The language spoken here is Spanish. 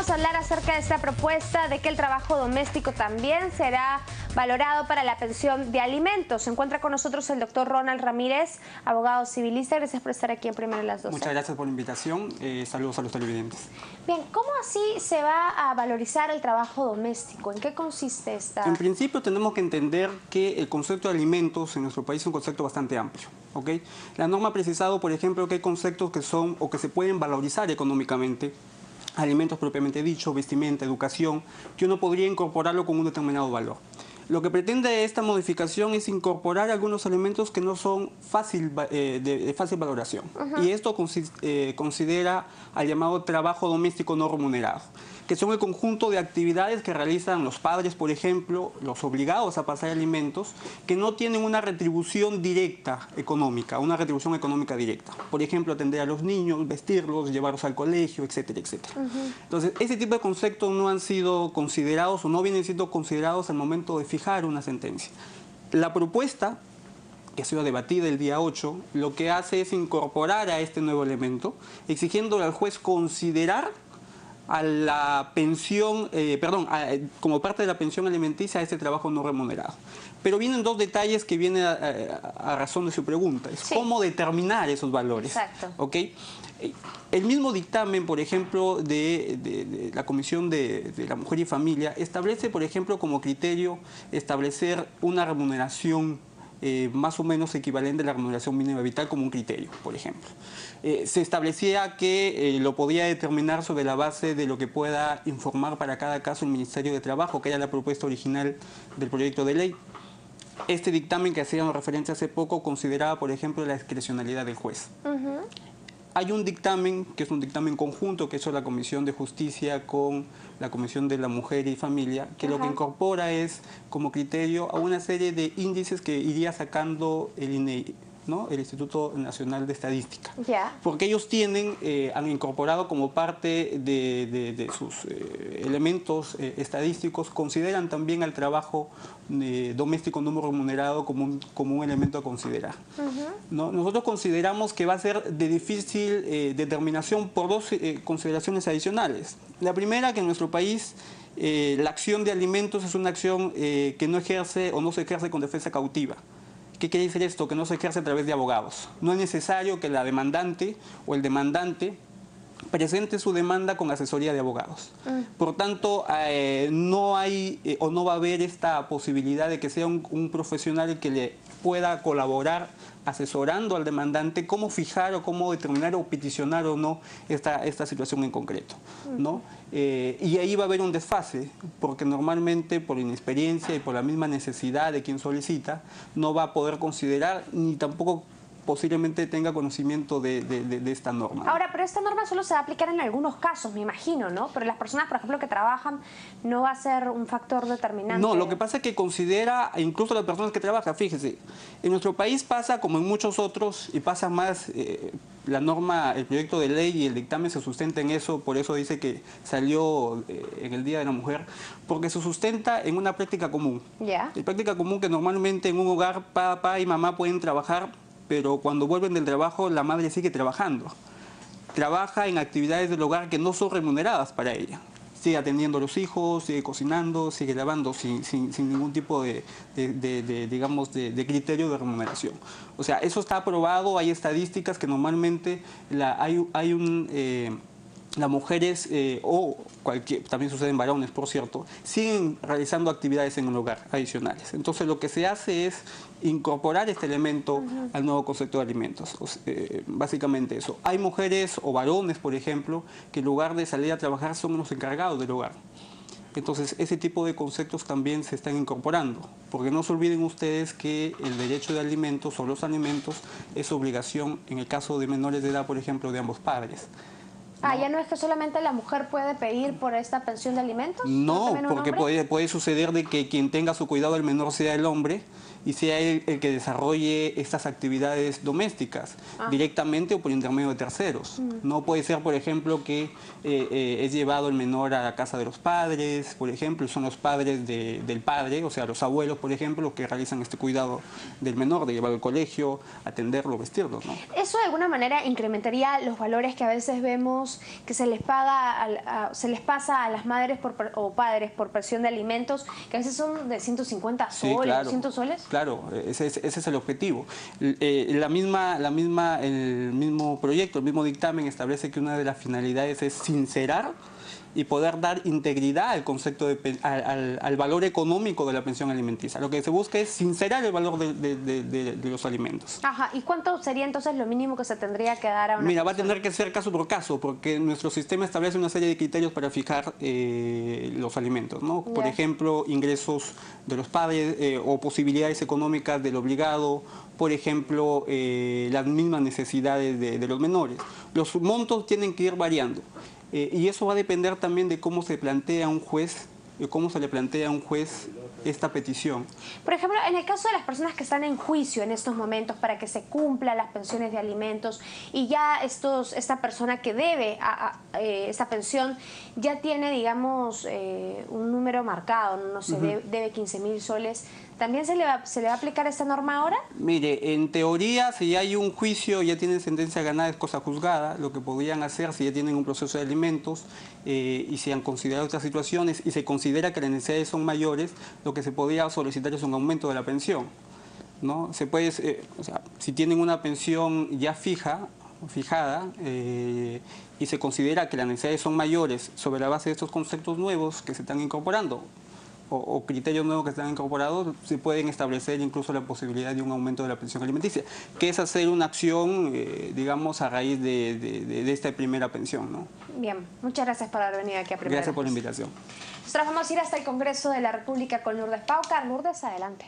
vamos a hablar acerca de esta propuesta de que el trabajo doméstico también será valorado para la pensión de alimentos. Se encuentra con nosotros el doctor Ronald Ramírez, abogado civilista. Gracias por estar aquí en Primero en las 12. Muchas gracias por la invitación. Saludos a los televidentes. Bien, ¿cómo así se va a valorizar el trabajo doméstico? ¿En qué consiste esta? En principio tenemos que entender que el concepto de alimentos en nuestro país es un concepto bastante amplio. ¿Okay? La norma ha precisado, por ejemplo, que hay conceptos que son o que se pueden valorizar económicamente. Alimentos propiamente dicho, vestimenta, educación, que uno podría incorporarlo con un determinado valor. Lo que pretende esta modificación es incorporar algunos elementos que no son de fácil valoración. Y esto considera al llamado trabajo doméstico no remunerado, que son el conjunto de actividades que realizan los padres, por ejemplo, los obligados a pasar alimentos, que no tienen una retribución directa económica, una retribución económica directa. Por ejemplo, atender a los niños, vestirlos, llevarlos al colegio, etcétera, etcétera. Entonces, ese tipo de conceptos no han sido considerados o no vienen siendo considerados al momento de fijar una sentencia. La propuesta, que ha sido debatida el día 8, lo que hace es incorporar a este nuevo elemento, exigiéndole al juez considerar a la pensión, como parte de la pensión alimenticia a este trabajo no remunerado. Pero vienen dos detalles que vienen a razón de su pregunta. Es cómo determinar esos valores. Exacto. ¿Okay? El mismo dictamen, por ejemplo, de la Comisión de la Mujer y Familia establece, por ejemplo, como criterio establecer una remuneración más o menos equivalente a la remuneración mínima vital como un criterio, por ejemplo. Se establecía que lo podía determinar sobre la base de lo que pueda informar para cada caso el Ministerio de Trabajo, que era la propuesta original del proyecto de ley. Este dictamen que hacíamos referencia hace poco consideraba, por ejemplo, la discrecionalidad del juez. Hay un dictamen, que es un dictamen conjunto que hizo la Comisión de Justicia con la Comisión de la Mujer y Familia, que lo que incorpora es como criterio a una serie de índices que iría sacando el INEI, ¿no? El Instituto Nacional de Estadística. Porque ellos han incorporado como parte de sus elementos estadísticos, consideran también al trabajo doméstico no remunerado como un elemento a considerar. ¿No? Nosotros consideramos que va a ser de difícil determinación por dos consideraciones adicionales. La primera, que en nuestro país la acción de alimentos es una acción que no ejerce o no se ejerce con defensa cautiva. ¿Qué quiere decir esto? Que no se ejerce a través de abogados. No es necesario que la demandante o el demandante presente su demanda con asesoría de abogados. Por tanto, no hay o no va a haber esta posibilidad de que sea un profesional el que le pueda colaborar asesorando al demandante cómo fijar o cómo determinar o peticionar o no esta situación en concreto, ¿no? Y ahí va a haber un desfase, porque normalmente por inexperiencia y por la misma necesidad de quien solicita, no va a poder considerar ni tampoco posiblemente tenga conocimiento de esta norma. Ahora, pero esta norma solo se va a aplicar en algunos casos, me imagino, ¿no? Pero las personas, por ejemplo, que trabajan, no va a ser un factor determinante. No, lo que pasa es que considera, incluso las personas que trabajan, fíjese, en nuestro país pasa como en muchos otros, y pasa más, la norma, el proyecto de ley y el dictamen se sustenta en eso, por eso dice que salió en el Día de la Mujer, porque se sustenta en una práctica común. La práctica común que normalmente en un hogar papá y mamá pueden trabajar, pero cuando vuelven del trabajo la madre sigue trabajando. Trabaja en actividades del hogar que no son remuneradas para ella. Sigue atendiendo a los hijos, sigue cocinando, sigue lavando sin ningún tipo de criterio de remuneración. O sea, eso está aprobado, hay estadísticas que normalmente las mujeres, también sucede en varones, por cierto, siguen realizando actividades en el hogar adicionales. Entonces lo que se hace es incorporar este elemento al nuevo concepto de alimentos. Básicamente eso. Hay mujeres o varones, por ejemplo, que en lugar de salir a trabajar son los encargados del hogar. Entonces ese tipo de conceptos también se están incorporando, porque no se olviden ustedes que el derecho de alimentos o los alimentos es obligación, en el caso de menores de edad, por ejemplo, de ambos padres. ¿Ya no es que solamente la mujer puede pedir por esta pensión de alimentos? No, porque puede suceder de que quien tenga su cuidado del menor sea el hombre y sea él el que desarrolle estas actividades domésticas, directamente o por intermedio de terceros. No puede ser, por ejemplo, que es llevado el menor a la casa de los padres, por ejemplo, y son los padres del padre, o sea, los abuelos, por ejemplo, los que realizan este cuidado del menor, de llevarlo al colegio, atenderlo, vestirlo, ¿no? ¿Eso de alguna manera incrementaría los valores que a veces vemos digamos, que se les paga, se les pasa a las madres o padres por pensión de alimentos, que a veces son de 150 soles, sí, claro, 200 soles. Claro, ese es el objetivo. El mismo proyecto, el mismo dictamen establece que una de las finalidades es sincerar y poder dar integridad al concepto al valor económico de la pensión alimenticia. Lo que se busca es sincerar el valor de los alimentos. Ajá, ¿y cuánto sería entonces lo mínimo que se tendría que dar a una Mira, persona? va a tener que ser caso por caso, porque nuestro sistema establece una serie de criterios para fijar los alimentos, ¿no? Por ejemplo, ingresos de los padres o posibilidades económicas del obligado, por ejemplo, las mismas necesidades de los menores. Los montos tienen que ir variando. Y eso va a depender también de cómo se plantea un juez, cómo se le plantea a un juez esta petición. Por ejemplo, en el caso de las personas que están en juicio en estos momentos para que se cumplan las pensiones de alimentos y ya esta persona que debe esta pensión ya tiene, digamos, un número marcado, no sé, debe 15.000 soles, ¿también se le va a aplicar esta norma ahora? Mire, en teoría, si hay un juicio, ya tienen sentencia ganada, es cosa juzgada. Lo que podrían hacer, si ya tienen un proceso de alimentos y se han considerado otras situaciones y se considera que las necesidades son mayores, lo que se podría solicitar es un aumento de la pensión, ¿no? Se puede, o sea, si tienen una pensión ya fijada, y se considera que las necesidades son mayores sobre la base de estos conceptos nuevos que se están incorporando, o criterios nuevos que están incorporados, se pueden establecer incluso la posibilidad de un aumento de la pensión alimenticia, que es hacer una acción, digamos, a raíz de esta primera pensión, ¿no? Bien, muchas gracias por haber venido aquí a Primera. Gracias por la invitación. Nosotros vamos a ir hasta el Congreso de la República con Lourdes Paucar. Lourdes, adelante.